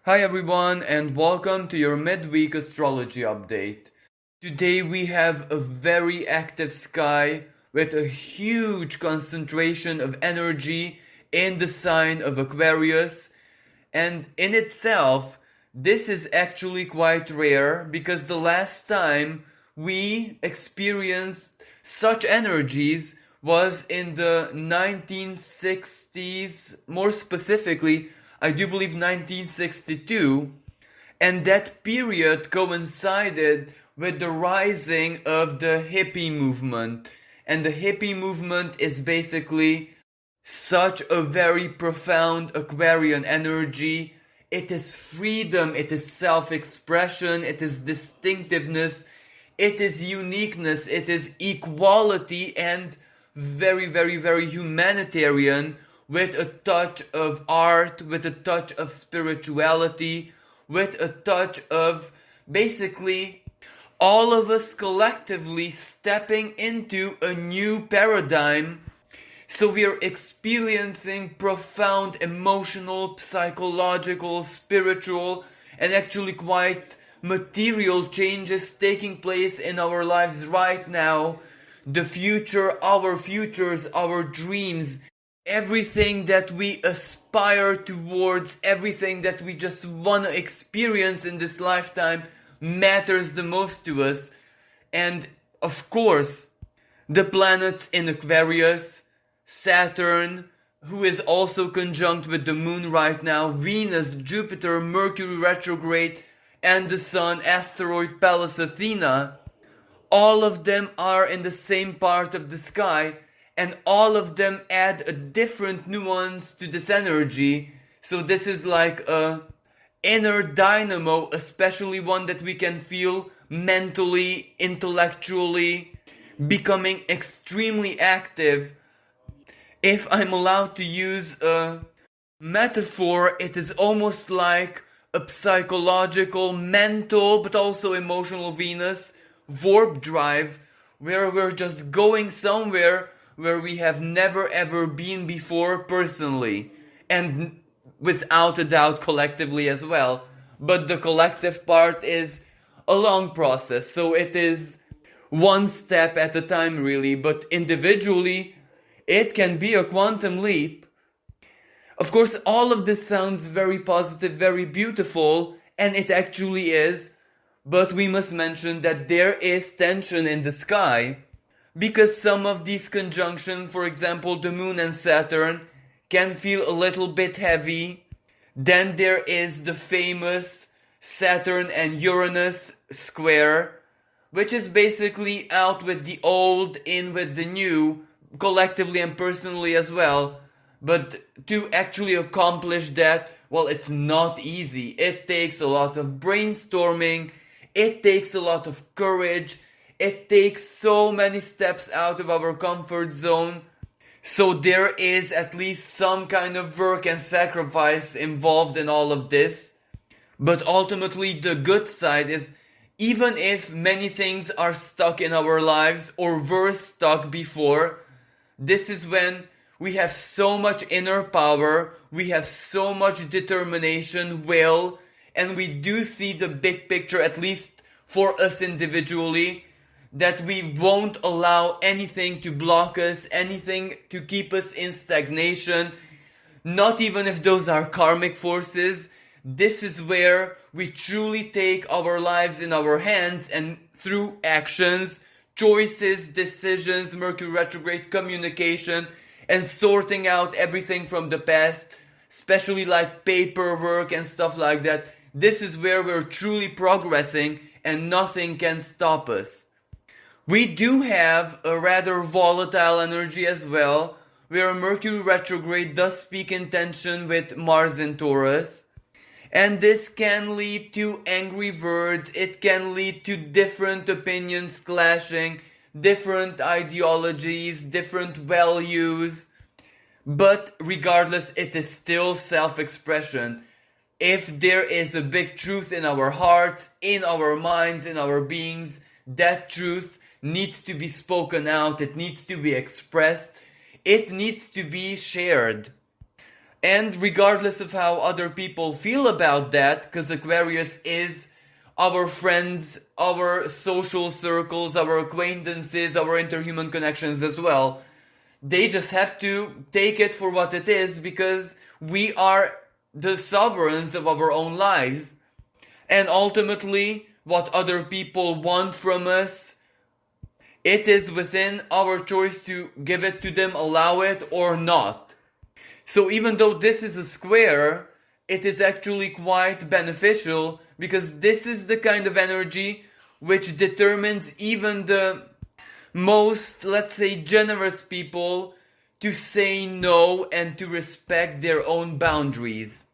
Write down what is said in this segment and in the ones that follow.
Hi everyone, and welcome to your midweek astrology update. Today we have a very active sky with a huge concentration of energy in the sign of Aquarius, and in itself, this is actually quite rare because the last time we experienced such energies was in the 1960s, more specifically, I do believe 1962, and that period coincided with the rising of the hippie movement. And the hippie movement is basically such a very profound Aquarian energy. It is freedom, it is self-expression, it is distinctiveness, it is uniqueness, it is equality, and very humanitarian, with a touch of art, with a touch of spirituality, with a touch of basically all of us collectively stepping into a new paradigm. So we are experiencing profound emotional, psychological, spiritual, and actually quite material changes taking place in our lives right now. The future, our futures, our dreams, everything that we aspire towards, everything that we just want to experience in this lifetime matters the most to us. And of course, the planets in Aquarius, Saturn, who is also conjunct with the moon right now, Venus, Jupiter, Mercury retrograde, and the Sun, asteroid Pallas Athena, all of them are in the same part of the sky, and all of them add a different nuance to this energy. So this is like a inner dynamo, especially one that we can feel mentally, intellectually, becoming extremely active. If I'm allowed to use a metaphor, it is almost like a psychological, mental, but also emotional Venus warp drive, where we're just going somewhere where we have never ever been before personally, and without a doubt collectively as well. But the collective part is a long process, so it is one step at a time really, but individually it can be a quantum leap. Of course, all of this sounds very positive, very beautiful, and it actually is, but we must mention that there is tension in the sky, because some of these conjunctions, for example the moon and Saturn, can feel a little bit heavy. Then there is the famous Saturn and Uranus square, which is basically out with the old, in with the new, collectively and personally as well. But to actually accomplish that, well, it's not easy. It takes a lot of brainstorming, it takes a lot of courage, it takes so many steps out of our comfort zone. So there is at least some kind of work and sacrifice involved in all of this. But ultimately the good side is, even if many things are stuck in our lives or were stuck before, this is when we have so much inner power, we have so much determination, will, and we do see the big picture, at least for us individually, that we won't allow anything to block us, anything to keep us in stagnation, not even if those are karmic forces. This is where we truly take our lives in our hands, and through actions, choices, decisions, Mercury retrograde, communication, and sorting out everything from the past, especially like paperwork and stuff like that. This is where we're truly progressing and nothing can stop us. We do have a rather volatile energy as well, where Mercury retrograde does speak in tension with Mars in Taurus. And this can lead to angry words, it can lead to different opinions clashing, different ideologies, different values. But regardless, it is still self-expression. If there is a big truth in our hearts, in our minds, in our beings, that truth needs to be spoken out, it needs to be expressed, it needs to be shared. And regardless of how other people feel about that, because Aquarius is our friends, our social circles, our acquaintances, our interhuman connections as well, they just have to take it for what it is, because we are the sovereigns of our own lives. And ultimately, what other people want from us, it is within our choice to give it to them, allow it, or not. So even though this is a square, it is actually quite beneficial, because this is the kind of energy which determines even the most, let's say, generous people to say no and to respect their own boundaries.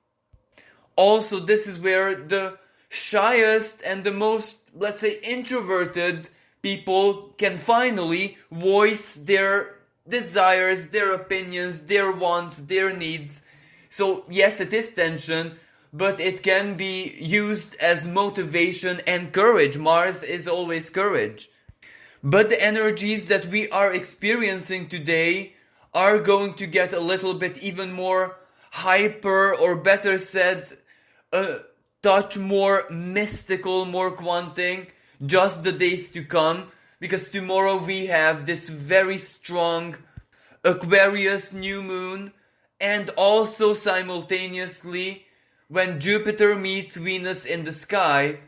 Also, this is where the shyest and the most, let's say, introverted people can finally voice their desires, their opinions, their wants, their needs. So yes, it is tension, but it can be used as motivation and courage. Mars is always courage. But the energies that we are experiencing today are going to get a little bit even more hyper, or better said, a touch more mystical, more quantic, just the days to come, because tomorrow we have this very strong Aquarius new moon, and also simultaneously when Jupiter meets Venus in the sky,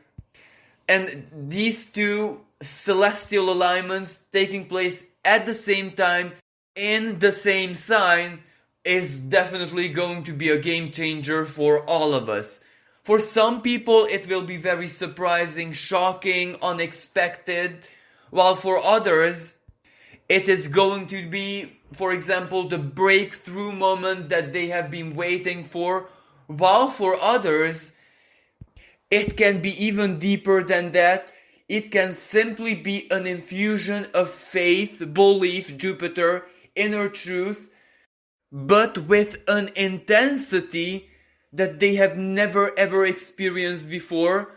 and these two celestial alignments taking place at the same time in the same sign is definitely going to be a game changer for all of us. For some people it will be very surprising, shocking, unexpected, while for others it is going to be, for example, the breakthrough moment that they have been waiting for, while for others it can be even deeper than that. It can simply be an infusion of faith, belief, Jupiter, inner truth, but with an intensity that they have never ever experienced before.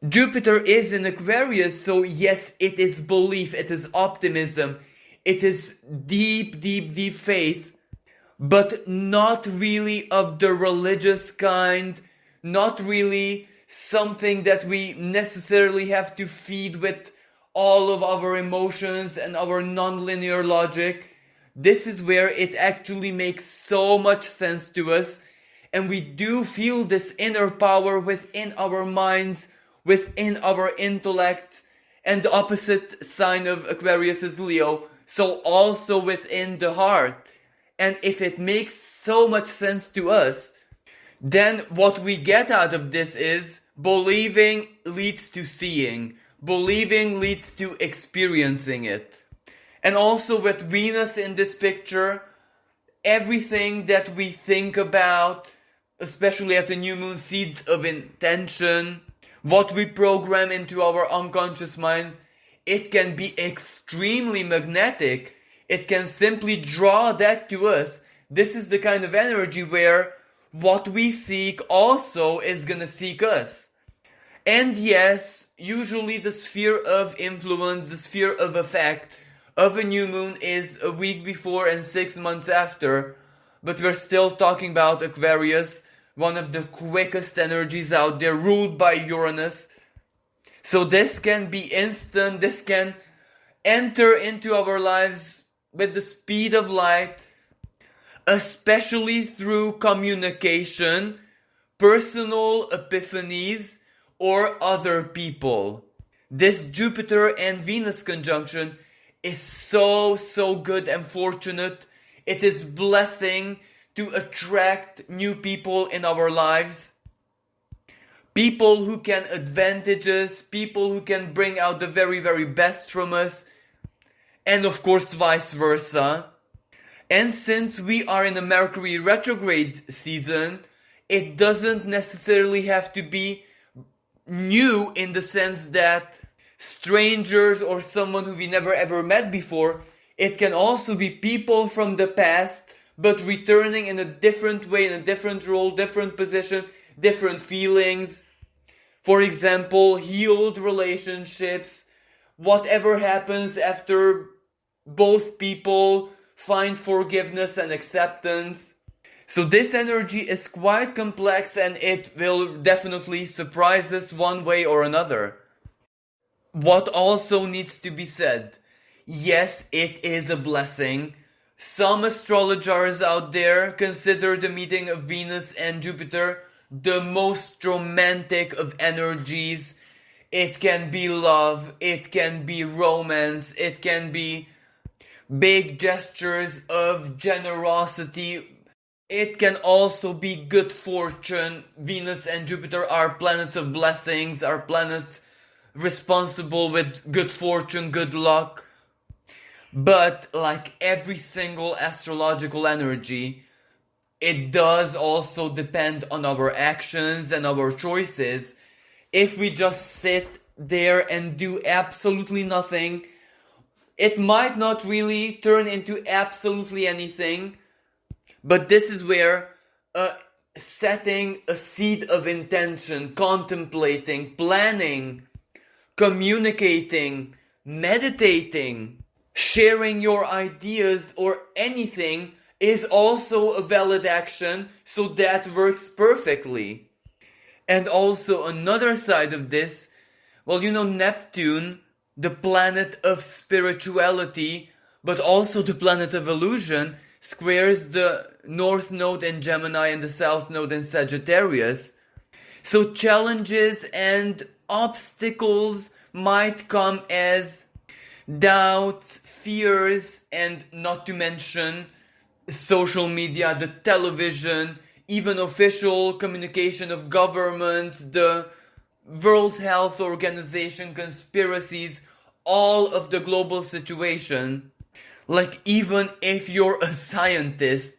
Jupiter is in Aquarius, so yes, it is belief, it is optimism, it is deep, deep, deep faith, but not really of the religious kind, not really something that we necessarily have to feed with all of our emotions and our non-linear logic. This is where it actually makes so much sense to us, and we do feel this inner power within our minds, within our intellect, and the opposite sign of Aquarius is Leo, so also within the heart. And if it makes so much sense to us, then what we get out of this is believing leads to seeing. Believing leads to experiencing it. And also with Venus in this picture, everything that we think about, especially at the new moon, seeds of intention, what we program into our unconscious mind, it can be extremely magnetic. It can simply draw that to us. This is the kind of energy where what we seek also is gonna seek us. And yes, usually the sphere of influence, the sphere of effect of a new moon is a week before and 6 months after, but we're still talking about Aquarius, one of the quickest energies out there, ruled by Uranus. So this can be instant, this can enter into our lives with the speed of light, especially through communication, personal epiphanies, or other people. This Jupiter and Venus conjunction is so good and fortunate. It is blessing to attract new people in our lives. People who can advantage us, people who can bring out the very, very best from us, and of course vice versa. And since we are in a Mercury retrograde season, it doesn't necessarily have to be new in the sense that strangers or someone who we never ever met before. It can also be people from the past, but returning in a different way, in a different role, different position, different feelings. For example, healed relationships, whatever happens after both people find forgiveness and acceptance. So this energy is quite complex and it will definitely surprise us one way or another. What also needs to be said, yes, it is a blessing. Some astrologers out there consider the meeting of Venus and Jupiter the most romantic of energies. It can be love, it can be romance, it can be big gestures of generosity. It can also be good fortune. Venus and Jupiter are planets of blessings, are planets responsible with good fortune, good luck. But like every single astrological energy, it does also depend on our actions and our choices. If we just sit there and do absolutely nothing, it might not really turn into absolutely anything. But this is where setting a seed of intention, contemplating, planning, communicating, meditating, sharing your ideas or anything is also a valid action, so that works perfectly. And also another side of this, well, Neptune, the planet of spirituality, but also the planet of illusion, squares the North Node in Gemini and the South Node in Sagittarius. So challenges and obstacles might come as doubts, fears, and not to mention social media, the television, even official communication of governments, the World Health Organization conspiracies, all of the global situation. Like, even if you're a scientist,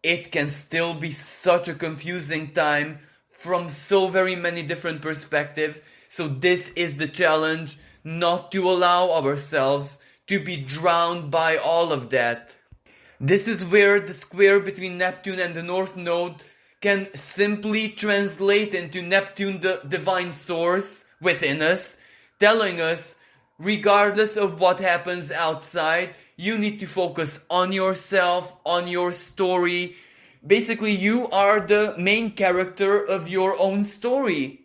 it can still be such a confusing time from so very many different perspectives. So this is the challenge, not to allow ourselves to be drowned by all of that. This is where the square between Neptune and the North Node can simply translate into Neptune, the divine source within us, telling us, regardless of what happens outside, you need to focus on yourself, on your story. Basically, you are the main character of your own story.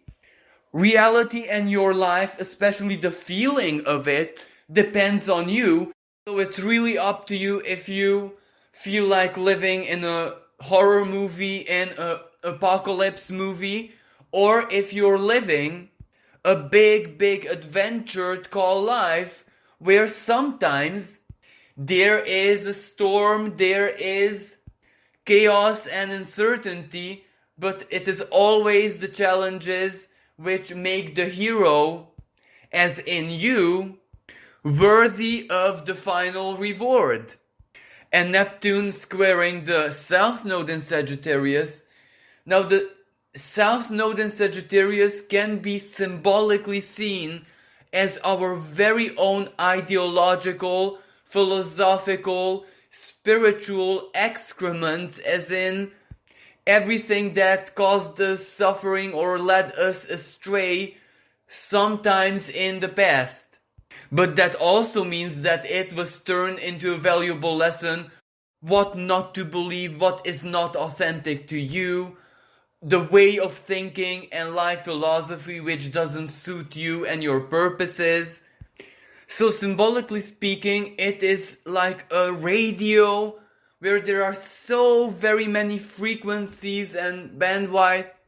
Reality and your life, especially the feeling of it, depends on you. So it's really up to you if you feel like living in a horror movie and an apocalypse movie, or if you're living a big adventure called life, where sometimes there is a storm, there is chaos and uncertainty, but it is always the challenges which make the hero, as in you, worthy of the final reward. And Neptune squaring the South Node in Sagittarius. Now the South Node in Sagittarius can be symbolically seen as our very own ideological, philosophical, spiritual excrement, as in everything that caused us suffering or led us astray sometimes in the past. But that also means that it was turned into a valuable lesson, what not to believe, what is not authentic to you, the way of thinking and life philosophy which doesn't suit you and your purposes. So symbolically speaking, it is like a radio where there are so very many frequencies and bandwidth,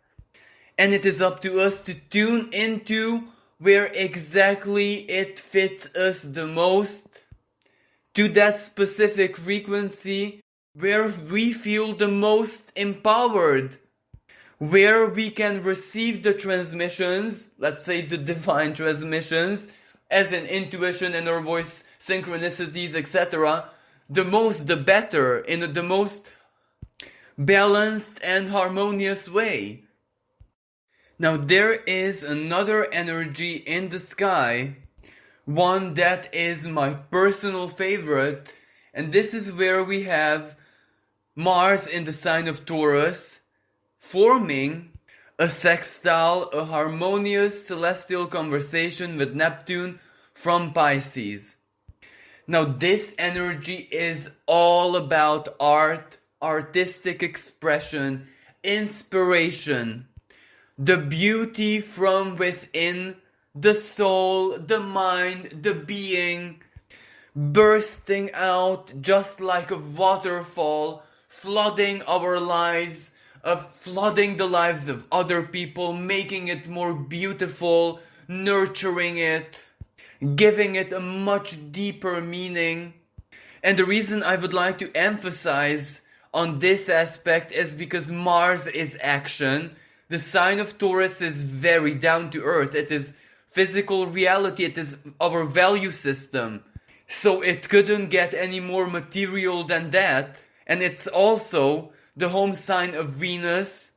and it is up to us to tune into where exactly it fits us the most, to that specific frequency where we feel the most empowered, where we can receive the transmissions, let's say the divine transmissions, as in intuition, inner voice, synchronicities, etc., the most the better, in the most balanced and harmonious way. Now there is another energy in the sky, one that is my personal favorite, and this is where we have Mars in the sign of Taurus, forming a sextile, a harmonious celestial conversation with Neptune from Pisces. Now this energy is all about art, artistic expression, inspiration, the beauty from within, the soul, the mind, the being, bursting out just like a waterfall, flooding our lives, flooding the lives of other people, making it more beautiful, nurturing it, giving it a much deeper meaning. And the reason I would like to emphasize on this aspect is because Mars is action. The sign of Taurus is very down to earth. It is physical reality. It is our value system. So it couldn't get any more material than that. And it's also the home sign of Venus,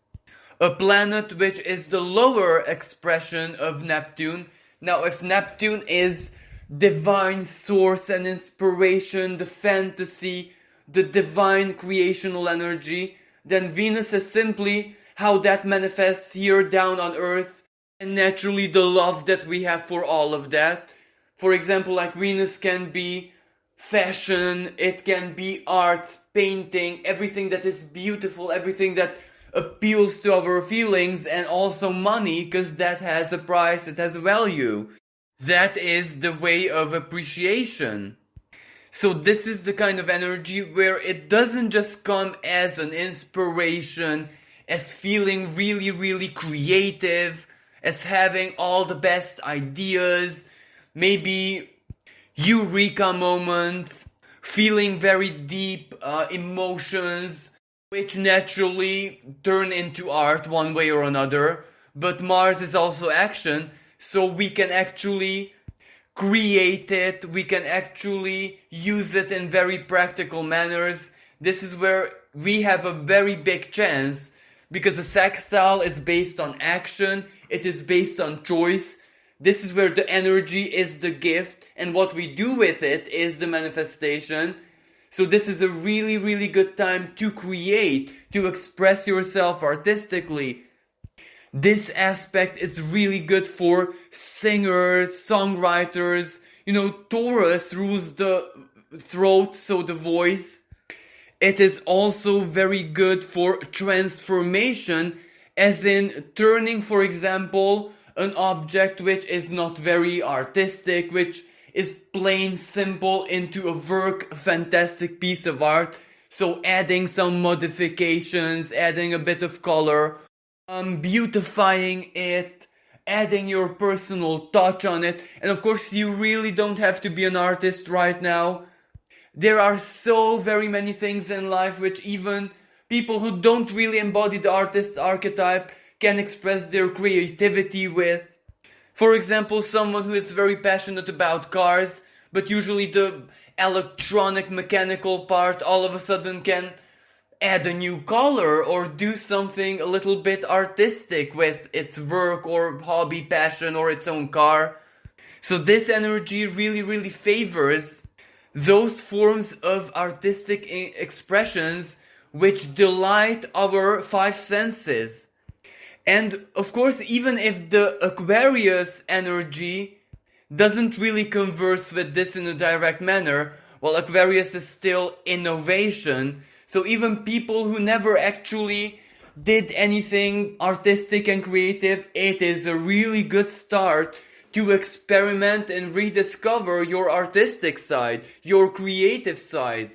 a planet which is the lower expression of Neptune. Now, if Neptune is divine source and inspiration, the fantasy, the divine creational energy, then Venus is simply how that manifests here down on Earth, and naturally the love that we have for all of that. For example, like Venus can be fashion, it can be arts, painting, everything that is beautiful, everything that appeals to our feelings, and also money, because that has a price, it has a value. That is the way of appreciation. So this is the kind of energy where it doesn't just come as an inspiration, as feeling really, really creative, as having all the best ideas, maybe eureka moments, feeling very deep emotions, which naturally turn into art one way or another. But Mars is also action, so we can actually create it, we can actually use it in very practical manners. This is where we have a very big chance, because a sextile is based on action, it is based on choice. This is where the energy is the gift, and what we do with it is the manifestation. So this is a really, really good time to create, to express yourself artistically. This aspect is really good for singers, songwriters. Taurus rules the throat, so the voice. It is also very good for transformation, as in turning, for example, an object which is not very artistic, which is plain simple, into a work, a fantastic piece of art. So adding some modifications, adding a bit of color, beautifying it, adding your personal touch on it. And of course, you really don't have to be an artist right now. There are so very many things in life which even people who don't really embody the artist archetype can express their creativity with. For example, someone who is very passionate about cars, but usually the electronic mechanical part all of a sudden can add a new color or do something a little bit artistic with its work or hobby, passion, or its own car. So this energy really, really favors those forms of artistic expressions which delight our five senses. And of course, even if the Aquarius energy doesn't really converse with this in a direct manner, well, Aquarius is still innovation. So even people who never actually did anything artistic and creative, it is a really good start to experiment and rediscover your artistic side, your creative side.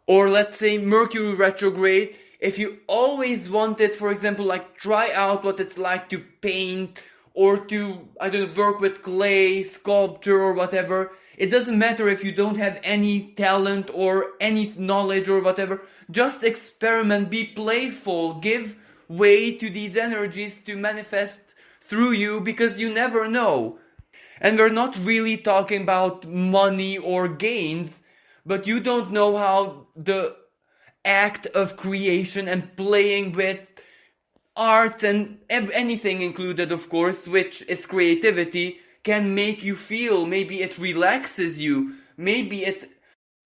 Or let's say Mercury retrograde, if you always wanted, for example, like try out what it's like to paint or to, work with clay, sculpture or whatever. It doesn't matter if you don't have any talent or any knowledge or whatever. Just experiment, be playful, give way to these energies to manifest through you, because you never know. And we're not really talking about money or gains, but you don't know how the act of creation and playing with art and anything included, of course, which is creativity, can make you feel. Maybe it relaxes you. Maybe it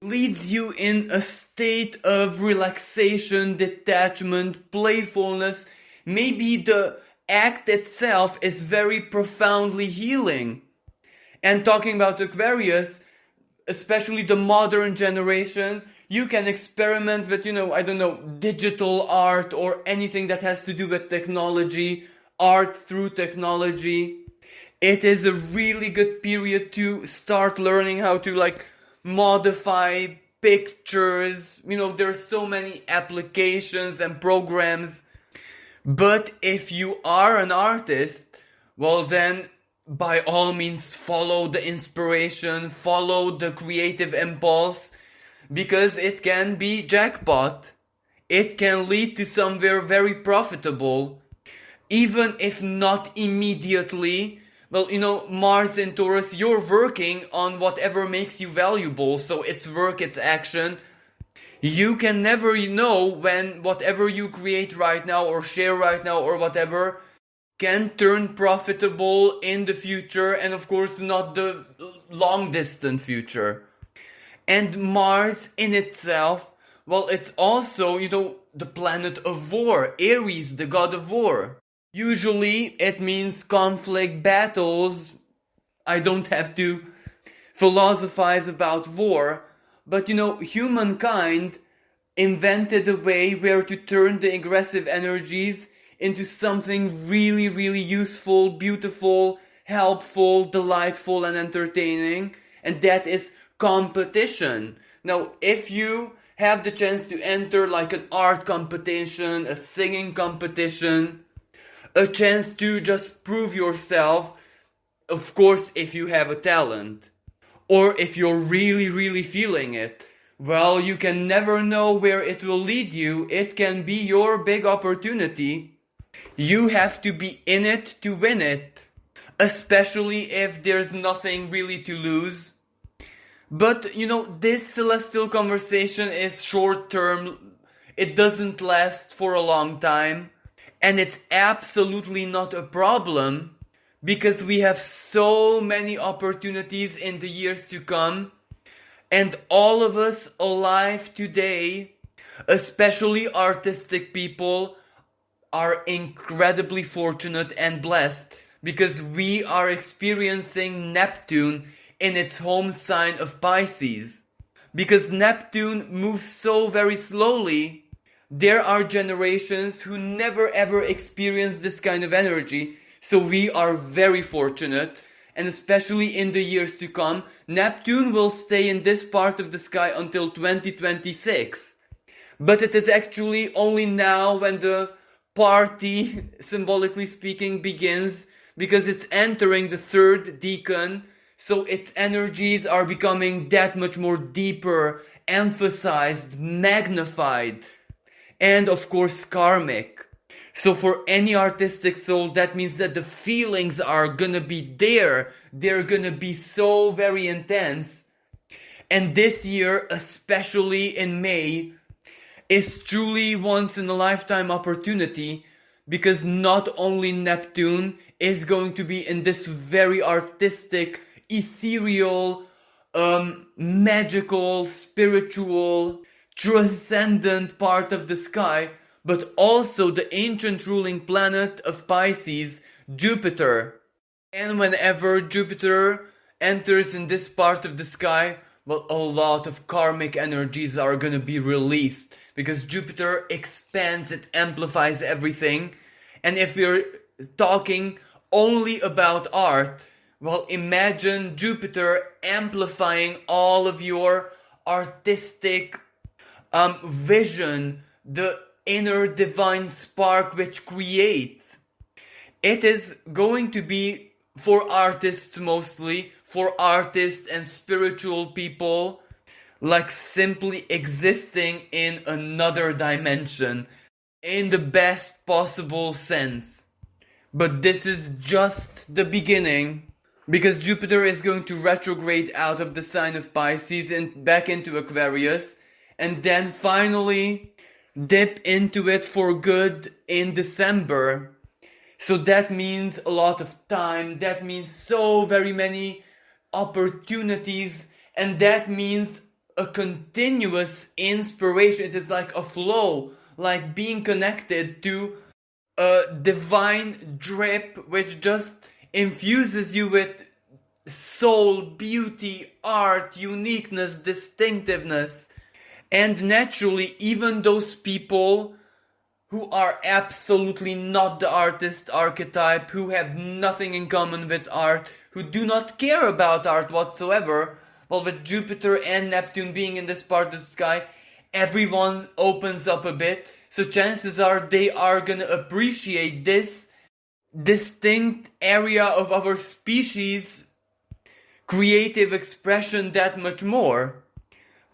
leads you in a state of relaxation, detachment, playfulness. Maybe the act itself is very profoundly healing. And talking about Aquarius, especially the modern generation, You can experiment with, I don't know, digital art or anything that has to do with technology, art through technology. It is a really good period to start learning how to modify pictures. There's so many applications and programs. But if you are an artist, well then by all means follow the inspiration, follow the creative impulse, because it can be jackpot. It can lead to somewhere very profitable, even if not immediately. Well, Mars in Taurus, you're working on whatever makes you valuable, so it's work, it's action. You can never know when whatever you create right now or share right now or whatever can turn profitable in the future, and of course not the long distant future. And Mars in itself, well, it's also, the planet of war, Aries, the god of war. Usually it means conflict, battles. I don't have to philosophize about war, but humankind invented a way where to turn the aggressive energies into something really, really useful, beautiful, helpful, delightful, and entertaining, and that is competition. Now, if you have the chance to enter like an art competition, a singing competition, a chance to just prove yourself, of course, if you have a talent, or if you're really, really feeling it, well, you can never know where it will lead you. It can be your big opportunity. You have to be in it to win it, especially if there's nothing really to lose. But, this celestial conversation is short term. It doesn't last for a long time. And it's absolutely not a problem, because we have so many opportunities in the years to come. And all of us alive today, especially artistic people, are incredibly fortunate and blessed, because we are experiencing Neptune in its home sign of Pisces. Because Neptune moves so very slowly, there are generations who never ever experienced this kind of energy. So we are very fortunate, and especially in the years to come, Neptune will stay in this part of the sky until 2026. But it is actually only now when the party, symbolically speaking, begins, because it's entering the third decan, so its energies are becoming that much more deeper, emphasized, magnified, and of course karmic. So for any artistic soul, that means that the feelings are gonna be there. They're gonna be so very intense. And this year, especially in May, is truly once in a lifetime opportunity, because not only Neptune is going to be in this very artistic, ethereal, magical, spiritual, transcendent part of the sky, but also the ancient ruling planet of Pisces, Jupiter. And whenever Jupiter enters in this part of the sky, well, a lot of karmic energies are gonna be released, because Jupiter expands, it amplifies everything. And if we're talking only about art, well, imagine Jupiter amplifying all of your artistic vision, the inner divine spark which creates. It is going to be for artists mostly, for artists and spiritual people, like simply existing in another dimension, in the best possible sense. But this is just the beginning, because Jupiter is going to retrograde out of the sign of Pisces and back into Aquarius, and then finally dip into it for good in December. So that means a lot of time, that means so very many opportunities, and that means a continuous inspiration. It is like a flow, like being connected to a divine drip which just infuses you with soul, beauty, art, uniqueness, distinctiveness. And naturally, even those people who are absolutely not the artist archetype, who have nothing in common with art, who do not care about art whatsoever, well, with Jupiter and Neptune being in this part of the sky, everyone opens up a bit. So chances are they are gonna appreciate this distinct area of our species' creative expression that much more.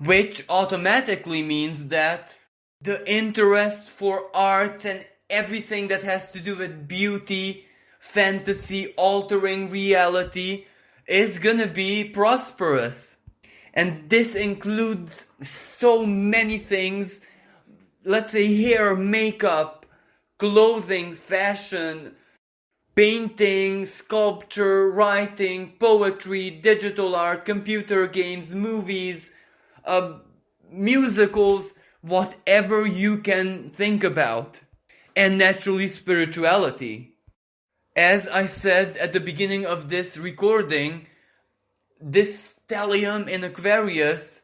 Which automatically means that the interest for arts and everything that has to do with beauty, fantasy, altering reality is gonna be prosperous. And this includes so many things. Let's say hair, makeup, clothing, fashion, painting, sculpture, writing, poetry, digital art, computer games, movies, musicals, whatever you can think about. And naturally spirituality. As I said at the beginning of this recording, this stellium in Aquarius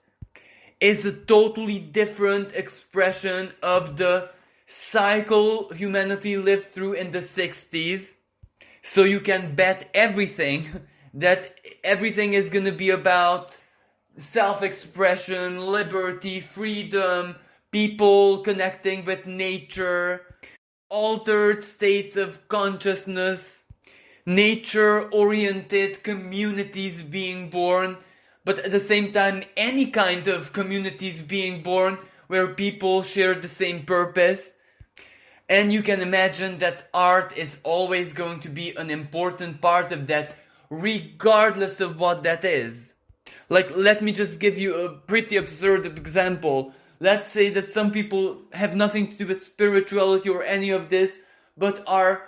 is a totally different expression of the cycle humanity lived through in the 60s. So you can bet everything that everything is gonna be about self-expression, liberty, freedom, people connecting with nature, altered states of consciousness, nature-oriented communities being born, but at the same time any kind of communities being born where people share the same purpose. And you can imagine that art is always going to be an important part of that, regardless of what that is. Like, let me just give you a pretty absurd example. Let's say that some people have nothing to do with spirituality or any of this, but are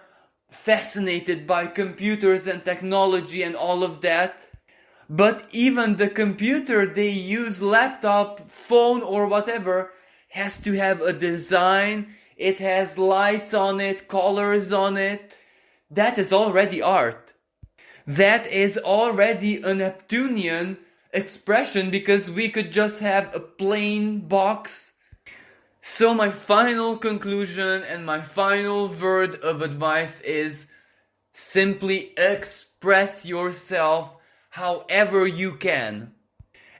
fascinated by computers and technology and all of that. But even the computer they use, laptop, phone or whatever, has to have a design. It has lights on it, colors on it. That is already art. That is already a Neptunian expression, because we could just have a plain box. So my final conclusion and my final word of advice is simply express yourself however you can.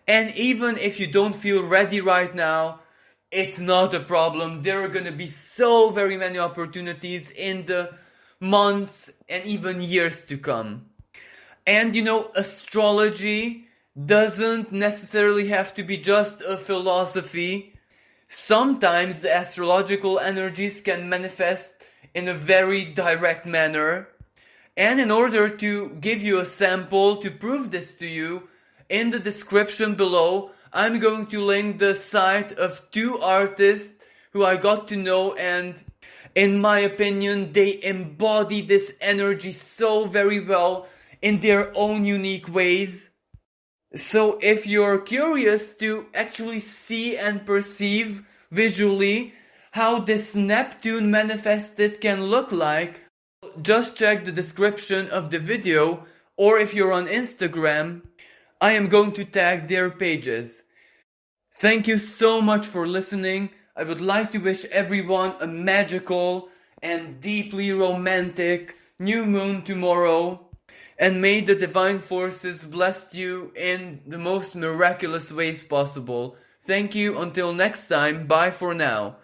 And even if you don't feel ready right now, it's not a problem. There are gonna be so very many opportunities in the months and even years to come. And astrology doesn't necessarily have to be just a philosophy. Sometimes the astrological energies can manifest in a very direct manner. And in order to give you a sample to prove this to you, in the description below, I'm going to link the site of 2 artists who I got to know, and in my opinion, they embody this energy so very well in their own unique ways. So if you're curious to actually see and perceive visually how this Neptune manifested can look like, just check the description of the video, or if you're on Instagram, I am going to tag their pages. Thank you so much for listening. I would like to wish everyone a magical and deeply romantic new moon tomorrow. And may the divine forces bless you in the most miraculous ways possible. Thank you. Until next time. Bye for now.